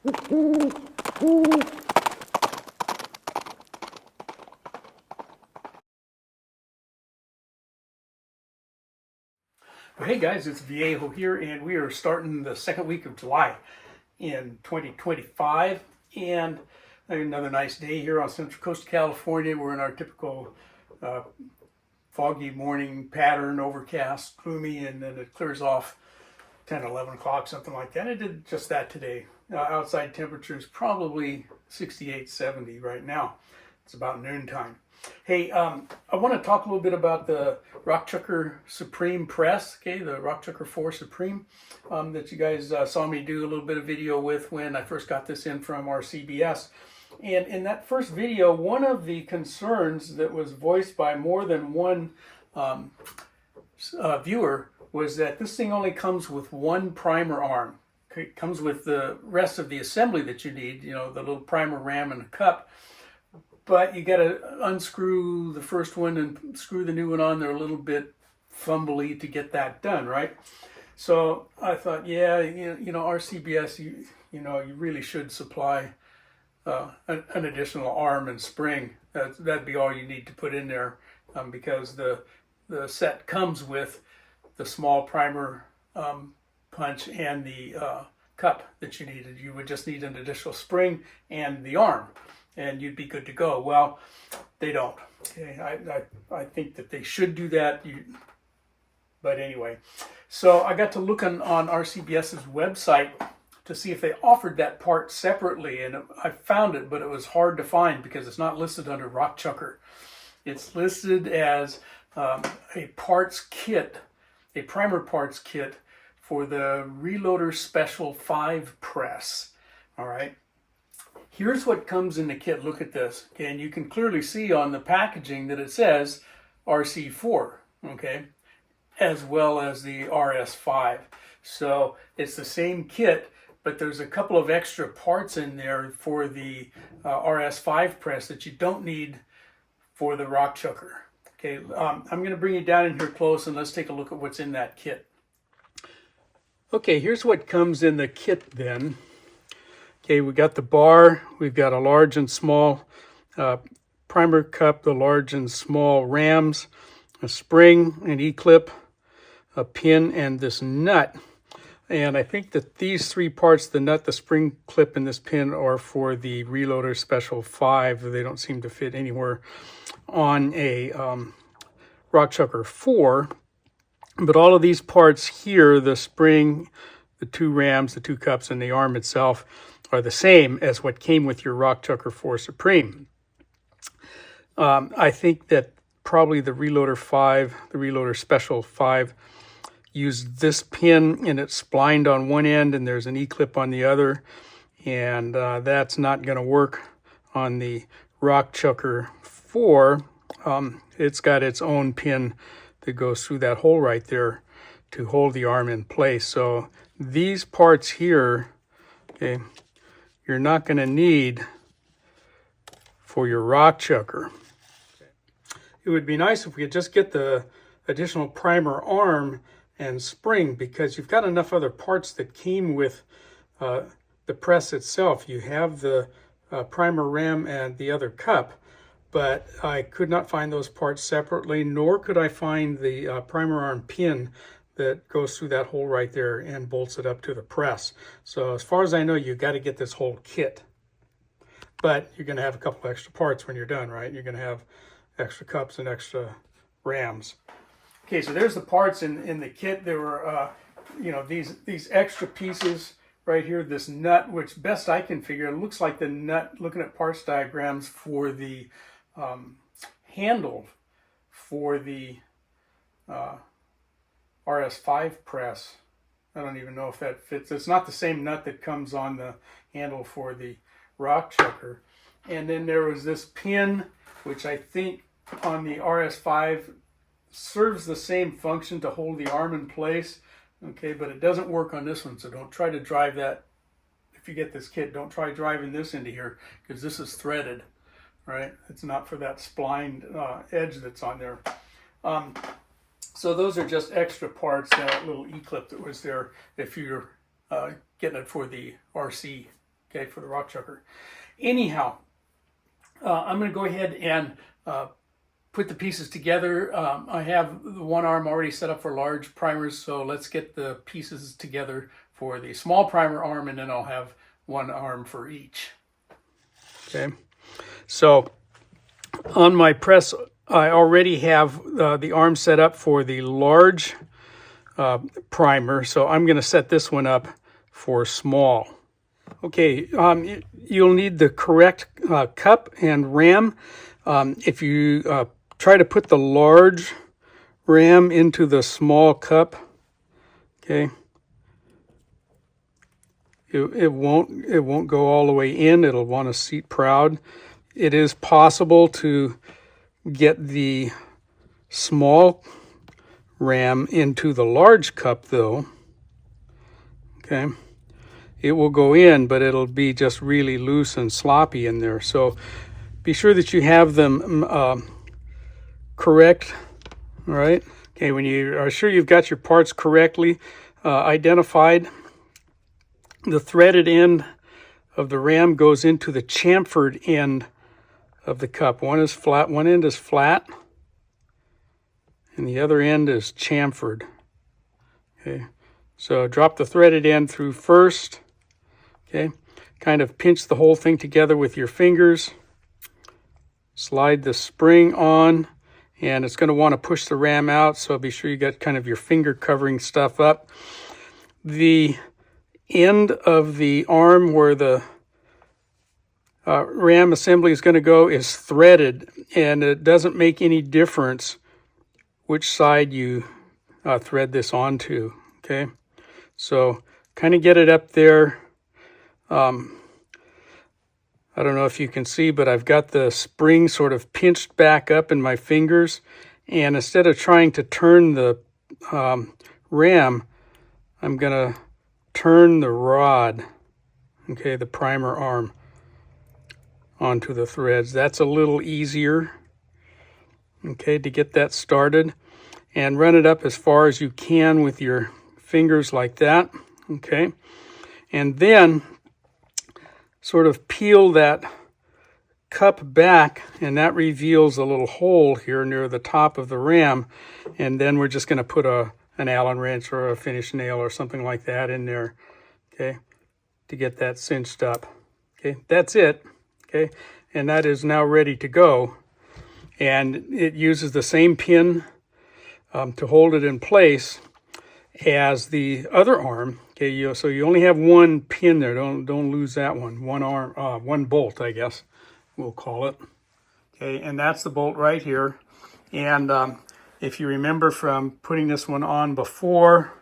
Hey guys, it's Viejo here, and we are starting the second week of July in 2025, and another nice day here on Central Coast of California. We're in our typical foggy morning pattern, overcast, gloomy, and then it clears off 10, 11 o'clock, something like that. It did just that today. Outside temperature is probably 68, 70 right now. It's about noontime. Hey, I want to talk a little bit about the Rockchucker Supreme press, okay, the Rockchucker 4 Supreme that you guys saw me do a little bit of video with when I first got this in from RCBS. And in that first video, one of the concerns that was voiced by more than one viewer was that this thing only comes with one primer arm. It comes with the rest of the assembly that you need, you know, the little primer ram and a cup. But you got to unscrew the first one and screw the new one on. They're a little bit fumbly to get that done, right? So I thought, yeah, you know, RCBS, you know, you really should supply an additional arm and spring. That'd be all you need to put in there, because the set comes with the small primer punch and the cup that you needed. You would just need an additional spring and the arm, and you'd be good to go. Well, they don't. Okay, I think that they should do that. But anyway, so I got to looking on RCBS's website to see if they offered that part separately, and I found it, but it was hard to find because it's not listed under Rockchucker. It's listed as a parts kit, a primer parts kit for the Reloader Special 5 press. All right. Here's what comes in the kit. Look at this. Okay, and you can clearly see on the packaging that it says RC4, okay, as well as the RS5. So it's the same kit, but there's a couple of extra parts in there for the RS5 press that you don't need for the Rockchucker. Okay, I'm going to bring you down in here close and let's take a look at what's in that kit. Okay, here's what comes in the kit then. Okay, we got the bar, we've got a large and small primer cup, the large and small rams, a spring, an E-clip, a pin, and this nut. And I think that these three parts, the nut, the spring clip, and this pin, are for the Reloader Special 5. They don't seem to fit anywhere on a Rockchucker 4. But all of these parts here, the spring, the two rams, the two cups, and the arm itself, are the same as what came with your Rockchucker 4 Supreme. I think that probably the Reloader 5, the Reloader Special 5, used this pin, and it's splined on one end and there's an E-clip on the other, and that's not going to work on the Rockchucker 4. It's got its own pin that goes through that hole right there to hold the arm in place. So these parts here, okay, you're not going to need for your Rockchucker. It would be nice if we could just get the additional primer arm and spring, because you've got enough other parts that came with the press itself. You have the primer ram and the other cup, but I could not find those parts separately, nor could I find the primer arm pin that goes through that hole right there and bolts it up to the press. So as far as I know, you got to get this whole kit. But you're going to have a couple extra parts when you're done, right? You're going to have extra cups and extra rams. Okay, so there's the parts in the kit. There were, you know, these extra pieces right here. This nut, which best I can figure, it looks like the nut, looking at parts diagrams, for the handle for the RS5 press. I don't even know if that fits. It's not the same nut that comes on the handle for the Rockchucker. And then there was this pin, which I think on the RS5 serves the same function to hold the arm in place. Okay, but it doesn't work on this one, so don't try to drive that. If you get this kit, don't try driving this into here, because this is threaded, right? It's not for that splined edge that's on there. So those are just extra parts, that little E-clip that was there if you're getting it for the RC okay, for the rock chucker. Anyhow, I'm going to go ahead and put the pieces together. I have the one arm already set up for large primers, so let's get the pieces together for the small primer arm, and then I'll have one arm for each. Okay, so on my press, I already have the arm set up for the large primer, so I'm going to set this one up for small. Okay, you'll need the correct cup and ram. If you try to put the large ram into the small cup, okay, it won't go all the way in. It'll want to seat proud. It is possible to get the small ram into the large cup though. Okay, it will go in, but it'll be just really loose and sloppy in there. So be sure that you have them correct. All right. Okay, when you are sure you've got your parts correctly identified, the threaded end of the ram goes into the chamfered end of the cup. One is flat, one end is flat, and the other end is chamfered. Okay, so drop the threaded end through first. Okay, kind of pinch the whole thing together with your fingers. Slide the spring on, and it's going to want to push the ram out, so be sure you got kind of your finger covering stuff up. The end of the arm where the ram assembly is going to go is threaded, and it doesn't make any difference which side you thread this onto. Okay, so kind of get it up there. I don't know if you can see, but I've got the spring sort of pinched back up in my fingers, and instead of trying to turn the ram, I'm going to turn the rod, okay, the primer arm, onto the threads. That's a little easier, okay, to get that started. And run it up as far as you can with your fingers like that, okay? And then sort of peel that cup back, and that reveals a little hole here near the top of the ram. And then we're just going to put an Allen wrench or a finish nail or something like that in there, okay, to get that cinched up. Okay, that's it, okay, and that is now ready to go. And it uses the same pin to hold it in place as the other arm. Okay, so you only have one pin there. Don't lose that one. One arm, one bolt, I guess we'll call it. Okay, and that's the bolt right here. And if you remember from putting this one on before,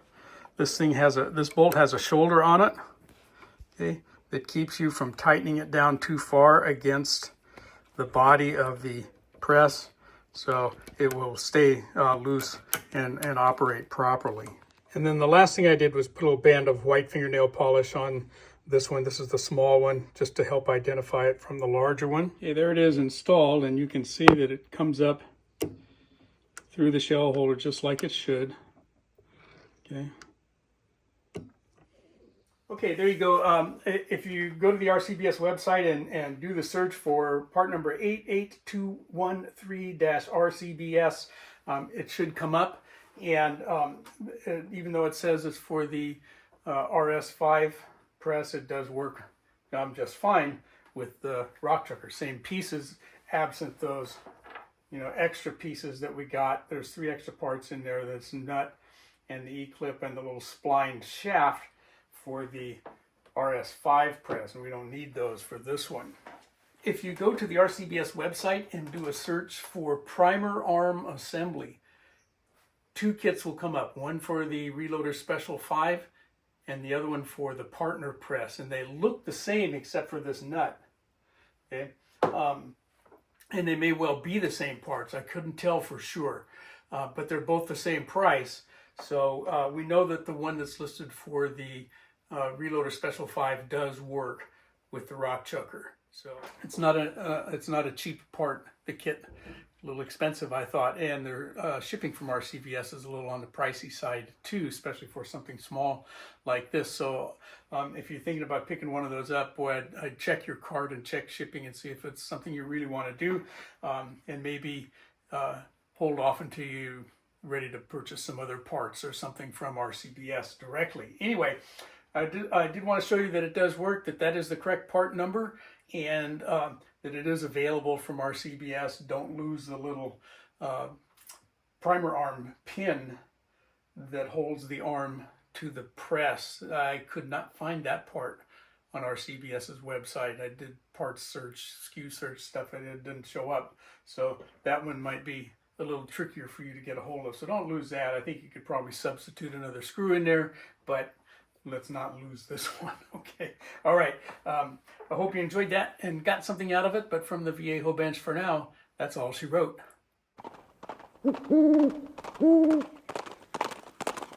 this bolt has a shoulder on it. Okay, that keeps you from tightening it down too far against the body of the press, so it will stay loose and operate properly. And then the last thing I did was put a little band of white fingernail polish on this one. This is the small one, just to help identify it from the larger one. Okay, there it is installed, and you can see that it comes up through the shell holder just like it should. Okay. Okay, there you go. If you go to the RCBS website and do the search for part number 88213-RCBS, it should come up. And even though it says it's for the RS5 press, it does work just fine with the rock chucker. Same pieces, absent those extra pieces that we got. There's 3 extra parts in there. That's nut and the E-clip and the little splined shaft for the RS5 press, and we don't need those for this one. If you go to the RCBS website and do a search for primer arm assembly, 2 kits will come up, one for the Reloader Special 5 and the other one for the partner press, and they look the same except for this nut. Okay, and they may well be the same parts. I couldn't tell for sure, but they're both the same price. So we know that the one that's listed for the Reloader Special 5 does work with the rock chucker. So it's not a cheap part, the kit. a little expensive, I thought, and their shipping from RCVS is a little on the pricey side too, especially for something small like this. So if you're thinking about picking one of those up, boy, I'd check your cart and check shipping and see if it's something you really want to do, and maybe hold off until you're ready to purchase some other parts or something from RCVS directly. Anyway, I did want to show you that it does work, that is the correct part number, and that it is available from RCVS. Don't lose the little primer arm pin that holds the arm to the press. I could not find that part on RCVS's website. I did parts search, SKU search stuff, and it didn't show up. So that one might be a little trickier for you to get a hold of. So don't lose that. I think you could probably substitute another screw in there, but let's not lose this one. Okay. All right. I hope you enjoyed that and got something out of it. But from the Viejo bench for now, that's all she wrote.